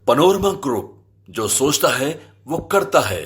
Panorama group, जो सोचता है वो करता है।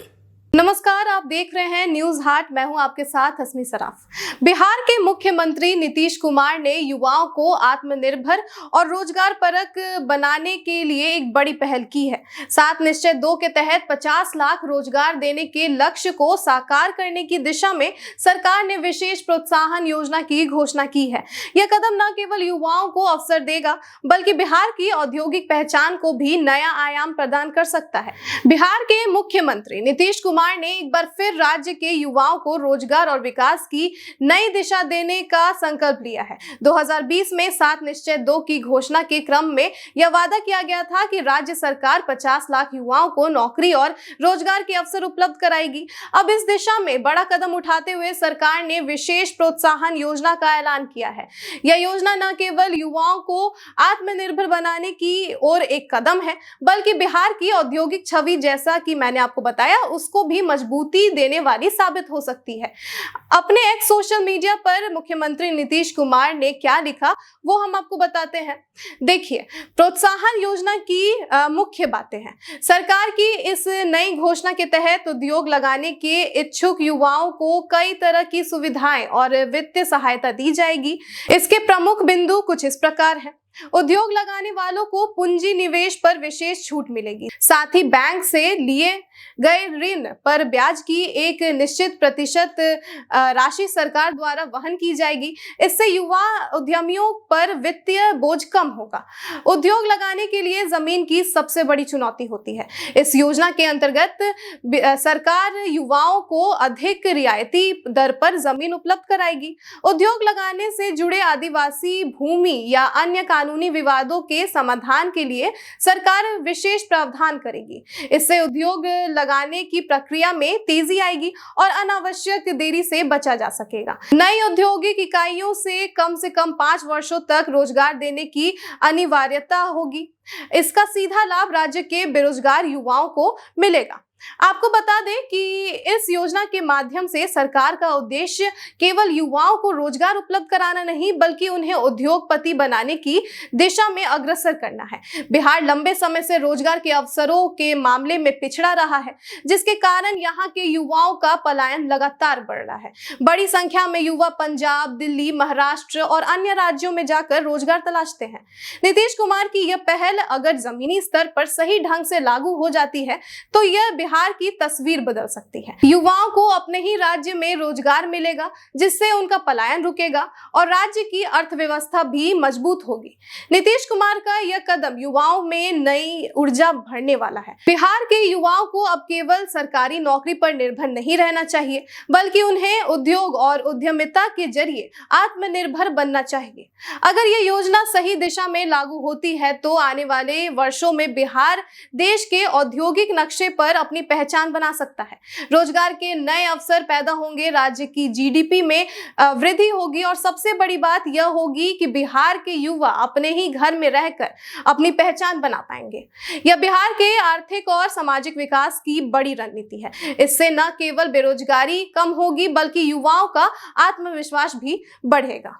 नमस्कार, आप देख रहे हैं न्यूज हाट। मैं हूं आपके साथ हस्मी सराफ। बिहार के मुख्यमंत्री नीतीश कुमार ने युवाओं को आत्मनिर्भर और रोजगार परक बनाने के लिए एक बड़ी पहल की है। 7 निश्चय 2 के तहत 50 लाख रोजगार देने के लक्ष्य को साकार करने की दिशा में सरकार ने विशेष प्रोत्साहन योजना की घोषणा की है। यह कदम न केवल युवाओं को अवसर देगा, बल्कि बिहार की औद्योगिक पहचान को भी नया आयाम प्रदान कर सकता है। बिहार के मुख्यमंत्री नीतीश कुमार ने एक बार फिर राज्य के युवाओं को रोजगार और विकास की नई दिशा देने का संकल्प लिया है। 2020 में 7 निश्चय 2 की घोषणा के क्रम में यह वादा किया गया था कि राज्य सरकार 50 लाख युवाओं को नौकरी और रोजगार के अवसर उपलब्ध कराएगी। अब इस दिशा में बड़ा कदम उठाते हुए सरकार ने विशेष प्रोत्साहन योजना का ऐलान किया है। यह योजना न केवल युवाओं को आत्मनिर्भर बनाने की ओर एक कदम है, बल्कि बिहार की औद्योगिक छवि, जैसा कि मैंने आपको बताया, उसको भी मजबूती देने वाली साबित हो सकती है। अपने एक्स सोशल मीडिया पर मुख्यमंत्री नीतीश कुमार ने क्या लिखा, वो हम आपको बताते हैं। देखिए, प्रोत्साहन योजना की मुख्य बातें हैं। सरकार की इस नई घोषणा के तहत उद्योग लगाने के इच्छुक युवाओं को कई तरह की सुविधाएं और वित्तीय सहायता दी जाएगी। इसके प्रमुख बिंदु कुछ इस प्रकार हैं। उद्योग लगाने वालों को पूंजी निवेश पर विशेष छूट मिलेगी। साथ ही बैंक से लिए गए ऋण पर ब्याज की एक निश्चित प्रतिशत राशि सरकार द्वारा वहन की जाएगी। इससे युवा उद्यमियों पर वित्तीय बोझ कम होगा। उद्योग लगाने के लिए जमीन की सबसे बड़ी चुनौती होती है। इस योजना के अंतर्गत सरकार युवाओं को अधिक रियायती दर पर जमीन उपलब्ध कराएगी। उद्योग लगाने से जुड़े आदिवासी भूमि या अन्य कानूनी विवादों के समाधान के लिए सरकार विशेष प्रावधान करेगी। इससे उद्योग लगाने की प्रक्रिया में तेजी आएगी और अनावश्यक देरी से बचा जा सकेगा। नई औद्योगिक इकाइयों से कम 5 वर्षों तक रोजगार देने की अनिवार्यता होगी। इसका सीधा लाभ राज्य के बेरोजगार युवाओं को मिलेगा। आपको बता दें कि इस योजना के माध्यम से सरकार का उद्देश्य केवल युवाओं को रोजगार उपलब्ध कराना नहीं, बल्कि उन्हें उद्योगपति बनाने की दिशा में अग्रसर करना है। बिहार लंबे समय से रोजगार के अवसरों के मामले में पिछड़ा रहा है, जिसके कारण यहाँ के युवाओं का पलायन लगातार बढ़ रहा है। बड़ी संख्या में युवा पंजाब, दिल्ली, महाराष्ट्र और अन्य राज्यों में जाकर रोजगार तलाशते हैं। नीतीश कुमार की यह पहल अगर जमीनी स्तर पर सही ढंग से लागू हो जाती है, तो यह बिहार की तस्वीर बदल सकती है। युवाओं को अपने ही राज्य में रोजगार मिलेगा, जिससे उनका पलायन रुकेगा और राज्य की अर्थव्यवस्था भी मजबूत होगी। नीतीश कुमार का यह कदम युवाओं में नई ऊर्जा भरने वाला है। बिहार के युवाओं को अब केवल सरकारी नौकरी पर निर्भर नहीं रहना चाहिए, बल्कि उन्हें उद्योग और उद्यमिता के जरिए आत्मनिर्भर बनना चाहिए। अगर यह योजना सही दिशा में लागू होती है, तो आने वाले वर्षों में बिहार देश के औद्योगिक नक्शे पर अपनी पहचान बना सकता है। रोजगार के नए अवसर पैदा होंगे, राज्य की जीडीपी में वृद्धि होगी और सबसे बड़ी बात यह होगी कि बिहार के युवा अपने ही घर में रहकर अपनी पहचान बना पाएंगे। यह बिहार के आर्थिक और सामाजिक विकास की बड़ी रणनीति है। इससे न केवल बेरोजगारी कम होगी, बल्कि युवाओं का आत्मविश्वास भी बढ़ेगा।